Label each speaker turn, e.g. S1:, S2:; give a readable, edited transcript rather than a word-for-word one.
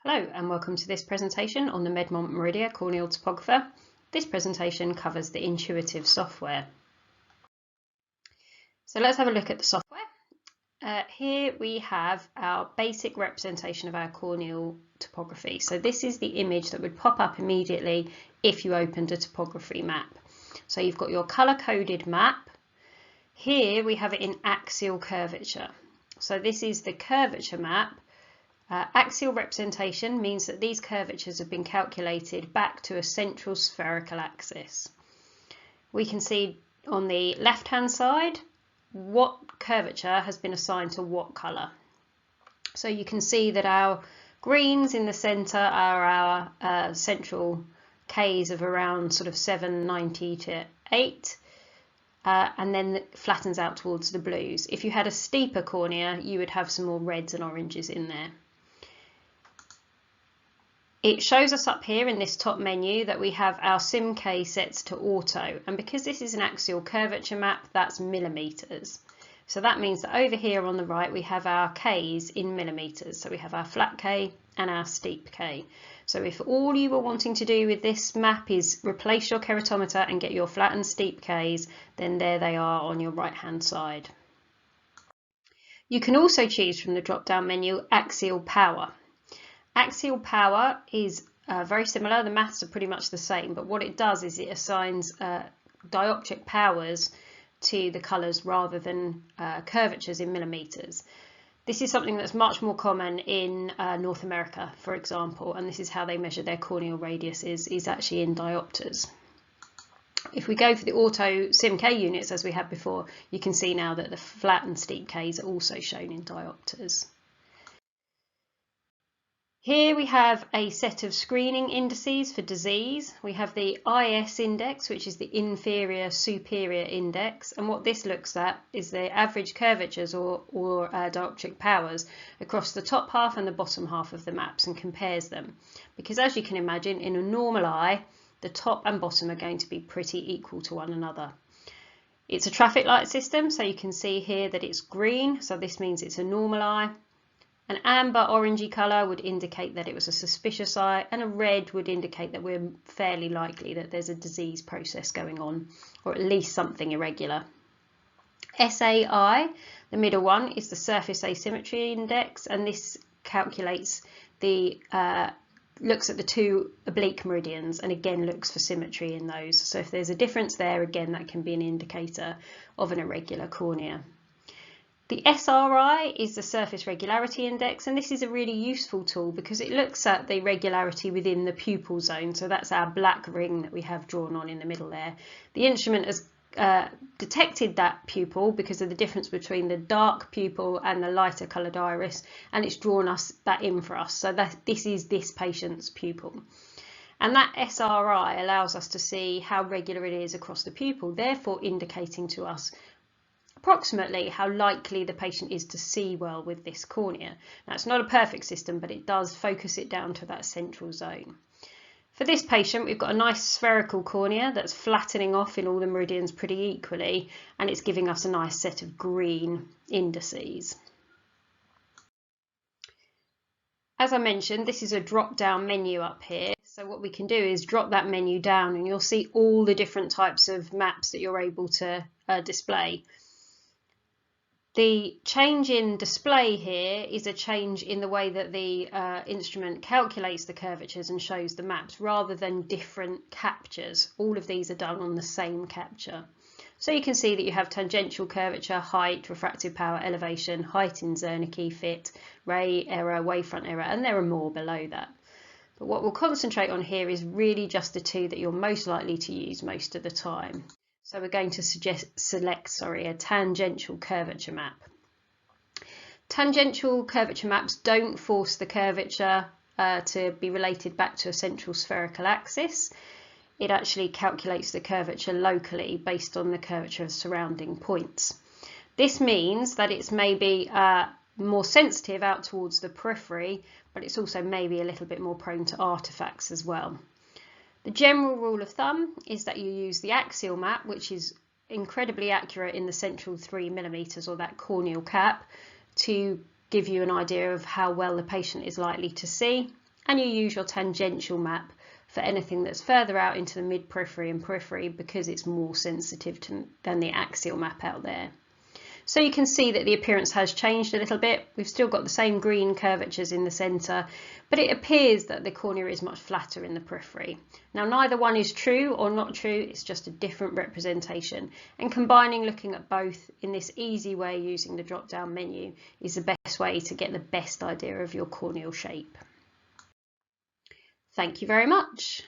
S1: Hello and welcome to this presentation on the Medmont Meridia corneal topographer. This presentation covers the intuitive software. So let's have a look at the software. Here we have our basic representation of our corneal topography. So this is the image that would pop up immediately if you opened a topography map. So you've got your colour-coded map. Here we have it in axial curvature. So this is the curvature map. Axial representation means that these curvatures have been calculated back to a central spherical axis. We can see on the left hand side what curvature has been assigned to what colour. So you can see that our greens in the centre are our central Ks of around sort of 790 to 8. And then it flattens out towards the blues. If you had a steeper cornea, you would have some more reds and oranges in there. It shows us up here in this top menu that we have our SIM-K sets to auto, and because this is an axial curvature map, that's millimetres. So that means that over here on the right we have our Ks in millimetres. So we have our flat K and our steep K. So if all you were wanting to do with this map is replace your keratometer and get your flat and steep Ks, then there they are on your right hand side. You can also choose from the drop down menu axial power. Axial power is very similar, the maths are pretty much the same, but what it does is it assigns dioptric powers to the colours rather than curvatures in millimetres. This is something that's much more common in North America, for example, and this is how they measure their corneal radius is actually in diopters. If we go for the auto SIM-K units as we had before, you can see now that the flat and steep Ks are also shown in diopters. Here we have a set of screening indices for disease. We have the IS index, which is the inferior superior index, and what this looks at is the average curvatures or dioptric powers across the top half and the bottom half of the maps and compares them. Because as you can imagine, in a normal eye, the top and bottom are going to be pretty equal to one another. It's a traffic light system, so you can see here that it's green, so this means it's a normal eye. An amber orangey colour would indicate that it was a suspicious eye, and a red would indicate that we're fairly likely that there's a disease process going on, or at least something irregular. SAI, the middle one, is the surface asymmetry index, and this calculates the looks at the two oblique meridians and again looks for symmetry in those. So if there's a difference there, again that can be an indicator of an irregular cornea. The SRI is the surface regularity index, and this is a really useful tool because it looks at the regularity within the pupil zone. So that's our black ring that we have drawn on in the middle there. The instrument has detected that pupil because of the difference between the dark pupil and the lighter coloured iris, and it's drawn that in for us. So that this is this patient's pupil. And that SRI allows us to see how regular it is across the pupil, therefore indicating to us approximately how likely the patient is to see well with this cornea. Now, it's not a perfect system, but it does focus it down to that central zone. For this patient, we've got a nice spherical cornea that's flattening off in all the meridians pretty equally, and it's giving us a nice set of green indices. As I mentioned, this is a drop-down menu up here. So what we can do is drop that menu down and you'll see all the different types of maps that you're able to display. The change in display here is a change in the way that the instrument calculates the curvatures and shows the maps rather than different captures. All of these are done on the same capture. So you can see that you have tangential curvature, height, refractive power, elevation, height in Zernike, fit, ray error, wavefront error, and there are more below that. But what we'll concentrate on here is really just the two that you're most likely to use most of the time. So we're going to select a tangential curvature map. Tangential curvature maps don't force the curvature to be related back to a central spherical axis. It actually calculates the curvature locally based on the curvature of surrounding points. This means that it's maybe more sensitive out towards the periphery, but it's also maybe a little bit more prone to artifacts as well. The general rule of thumb is that you use the axial map, which is incredibly accurate in the central 3 millimeters or that corneal cap, to give you an idea of how well the patient is likely to see. and you use your tangential map for anything that's further out into the mid-periphery and periphery, because it's more sensitive than the axial map out there. So you can see that the appearance has changed a little bit. We've still got the same green curvatures in the centre, but it appears that the cornea is much flatter in the periphery. Now, neither one is true or not true, it's just a different representation. And combining looking at both in this easy way using the drop-down menu is the best way to get the best idea of your corneal shape. Thank you very much.